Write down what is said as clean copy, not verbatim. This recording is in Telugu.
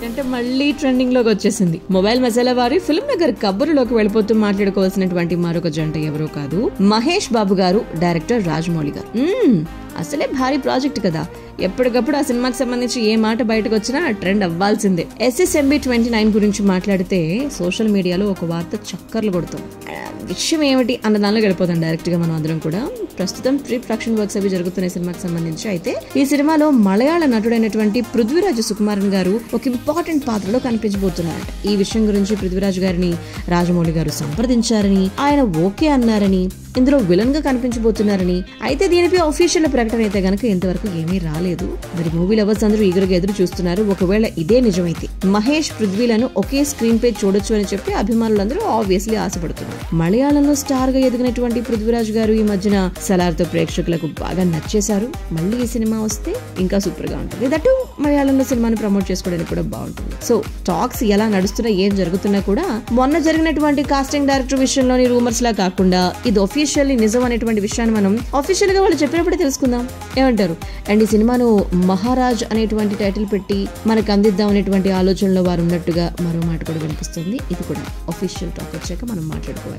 అంటే మళ్ళీ ట్రెండింగ్ లోకి వచ్చేసింది. మొబైల్ మసాలా వారి ఫిల్మ్ నగర్ కబుర్లోకి వెళ్ళిపోతూ మాట్లాడుకోవాల్సినటువంటి మరొక జంట ఎవరో కాదు, మహేష్ బాబు గారు, డైరెక్టర్ రాజమౌళి గారు. అసలే భారీ ప్రాజెక్ట్ కదా, ఎప్పటికప్పుడు ఆ సినిమాకి సంబంధించి ఏ మాట బయటకు వచ్చినా ట్రెండ్ అవ్వాల్సిందే. SSMB 29 గురించి మాట్లాడితే సోషల్ మీడియాలో ఒక వార్త చక్కర్లు కొడుతుంది. విషయం ఏమిటి అన్న దానిలో గడిపోతాం డైరెక్ట్ గా మనం అందరం కూడా. ప్రస్తుతం ప్రీ ప్రొడక్షన్ వర్క్స్ అవి జరుగుతున్న సినిమాకి సంబంధించి అయితే ఈ సినిమాలో మలయాళ నటుడైనటువంటి పృథ్వీరాజ్ సుకుమారన్ గారు ఒక ఇంపార్టెంట్ పాత్రలో కనిపించబోతున్నారట. ఈ విషయం గురించి పృథ్వీరాజ్ గారిని రాజమౌళి గారు సంప్రదించారని, ఆయన ఓకే అన్నారని, ఇందులో విలన్ గా కనిపించబోతున్నారని. అయితే దీనిపై అఫీషియల్ ప్రకటన అయితే గనక ఇంతవరకు ఏమీ రాలేదు. మరి మూవీ లవర్స్ అందరూ ఈగరుగా ఎదురు చూస్తున్నారు. ఒకవేళ ఇదే నిజమైతే మహేష్ పృథ్వీలను ఒకే స్క్రీన్ పై చూడొచ్చు అని చెప్పి అభిమానులందరూ ఆబ్వియస్లీ ఆశపడుతున్నారు. మలయాళంలో స్టార్ గా ఎదిగినటువంటి పృథ్వీరాజ్ గారు ఈ మధ్యన సలార్తో ప్రేక్షకులకు బాగా నచ్చేశారు. మళ్ళీ ఈ సినిమా వస్తే ఇంకా సూపర్ గా ఉంటుంది. దట్టు మలయాళంలో సినిమాను ప్రమోట్ చేసుకోవడానికి కూడా బాగుంటుంది. సో టాక్స్ ఎలా నడుస్తున్నా, ఏం జరుగుతున్నా కూడా మొన్న జరిగినటువంటి కాస్టింగ్ డైరెక్టర్ విషయంలోని రూమర్స్ లా కాకుండా ఇది అఫీషియల్లీ నిజం అనేటువంటి విషయాన్ని మనం అఫీషియల్ గా వాళ్ళు చెప్పినప్పుడే తెలుసుకుందాం. ఏమంటారు? అండ్ ఈ సినిమాను మహారాజ్ అనేటువంటి టైటిల్ పెట్టి మనకు అందిద్దాం అనేటువంటి ఆలోచనలో వారు ఉన్నట్టుగా మరో మాట కూడా వినిపిస్తుంది. ఇది కూడా అఫీషియల్ టాక్ వచ్చాక మనం మాట్లాడుకోవాలి.